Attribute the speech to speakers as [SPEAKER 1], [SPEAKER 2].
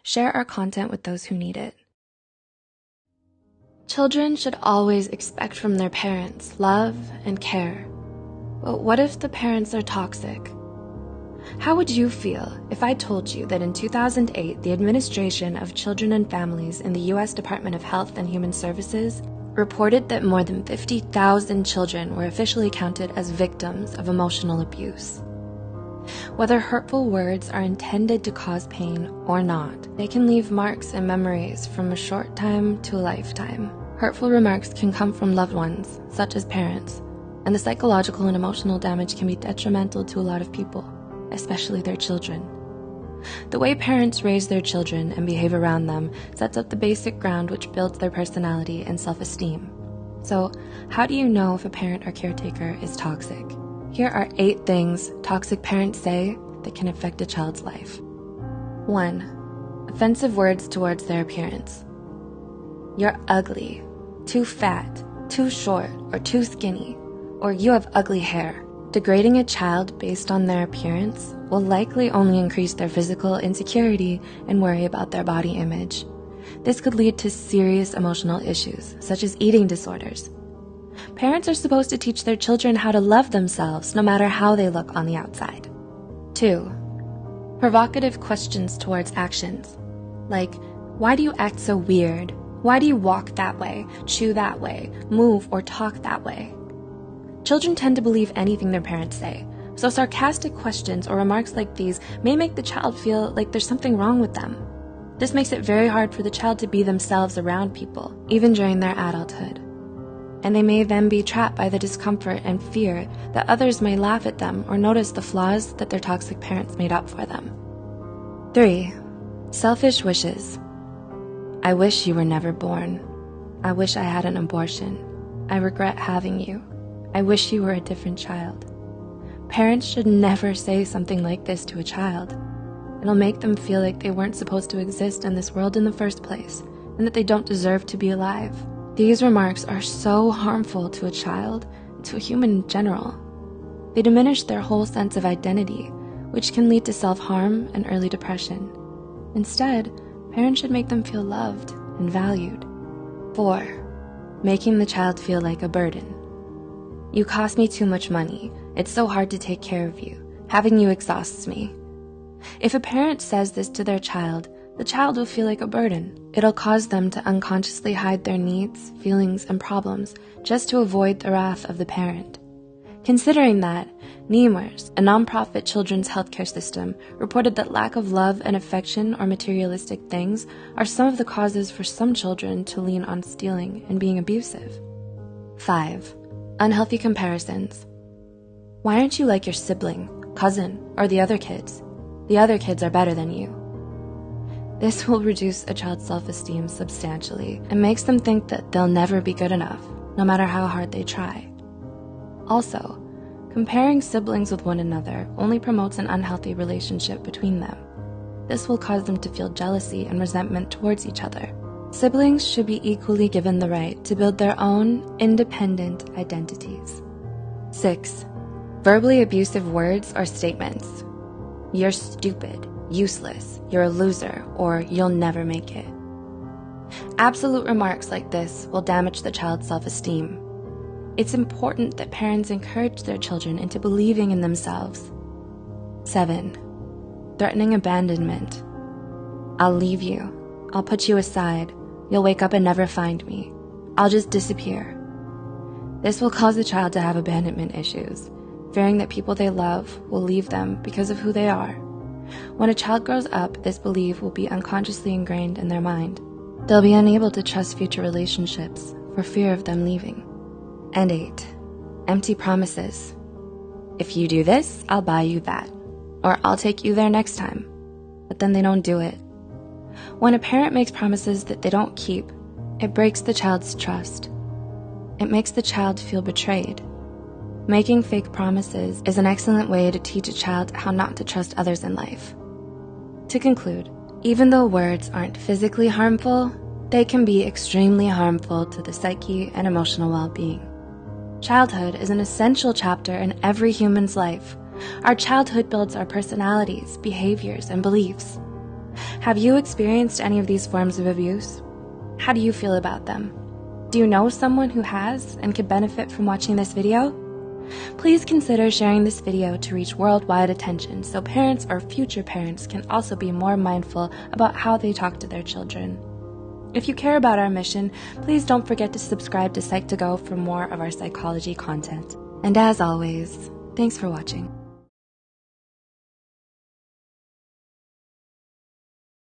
[SPEAKER 1] share our content with those who need it. Children should always expect from their parents love and care. But what if the parents are toxic? How would you feel if I told you that in 2008, the Administration of Children and Families in the U.S. Department of Health and Human Services reported that more than 50,000 children were officially counted as victims of emotional abuse? Whether hurtful words are intended to cause pain or not, they can leave marks and memories from a short time to a lifetime. Hurtful remarks can come from loved ones, such as parents, and the psychological and emotional damage can be detrimental to a lot of people, especially their children. The way parents raise their children and behave around them sets up the basic ground which builds their personality and self-esteem. So, how do you know if a parent or caretaker is toxic? Here are 8 things toxic parents say that can affect a child's life. 1. Offensive words towards their appearance. You're ugly, too fat, too short, or too skinny, or you have ugly hair. Degrading a child based on their appearance will likely only increase their physical insecurity and worry about their body image. This could lead to serious emotional issues, such as eating disorders. Parents are supposed to teach their children how to love themselves no matter how they look on the outside. 2. Provocative questions towards actions, like, why do you act so weird? Why do you walk that way, chew that way, move or talk that way? Children tend to believe anything their parents say, so sarcastic questions or remarks like these may make the child feel like there's something wrong with them. This makes it very hard for the child to be themselves around people, even during their adulthood. And they may then be trapped by the discomfort and fear that others may laugh at them or notice the flaws that their toxic parents made up for them. 3. Selfish wishes. I wish you were never born. I wish I had an abortion. I regret having you. I wish you were a different child. Parents should never say something like this to a child. It'll make them feel like they weren't supposed to exist in this world in the first place, and that they don't deserve to be alive. These remarks are so harmful to a child, and to a human in general. They diminish their whole sense of identity, which can lead to self-harm and early depression. Instead, parents should make them feel loved and valued. 4. Making the child feel like a burden. You cost me too much money. It's so hard to take care of you. Having you exhausts me. If a parent says this to their child, the child will feel like a burden. It'll cause them to unconsciously hide their needs, feelings, and problems just to avoid the wrath of the parent. Considering that, NEMRS, a nonprofit children's healthcare system, reported that lack of love and affection or materialistic things are some of the causes for some children to lean on stealing and being abusive. 5. Unhealthy comparisons. Why aren't you like your sibling, cousin, or the other kids? The other kids are better than you. This will reduce a child's self-esteem substantially and makes them think that they'll never be good enough, no matter how hard they try. Also, comparing siblings with one another only promotes an unhealthy relationship between them. This will cause them to feel jealousy and resentment towards each other. Siblings should be equally given the right to build their own independent identities. 6. Verbally abusive words or statements. You're stupid, useless, you're a loser, or you'll never make it. Absolute remarks like this will damage the child's self-esteem. It's important that parents encourage their children into believing in themselves. 7. Threatening abandonment. I'll leave you. I'll put you aside. You'll wake up and never find me. I'll just disappear. This will cause the child to have abandonment issues, fearing that people they love will leave them because of who they are. When a child grows up, this belief will be unconsciously ingrained in their mind. They'll be unable to trust future relationships for fear of them leaving. And 8. Empty promises. If you do this, I'll buy you that, or I'll take you there next time. But then they don't do it. When a parent makes promises that they don't keep, it breaks the child's trust. It makes the child feel betrayed. Making fake promises is an excellent way to teach a child how not to trust others in life. To conclude, even though words aren't physically harmful, they can be extremely harmful to the psyche and emotional well-being. Childhood is an essential chapter in every human's life. Our childhood builds our personalities, behaviors, and beliefs. Have you experienced any of these forms of abuse? How do you feel about them? Do you know someone who has and could benefit from watching this video? Please consider sharing this video to reach worldwide attention so parents or future parents can also be more mindful about how they talk to their children. If you care about our mission, please don't forget to subscribe to Psych2Go for more of our psychology content. And as always, thanks for watching.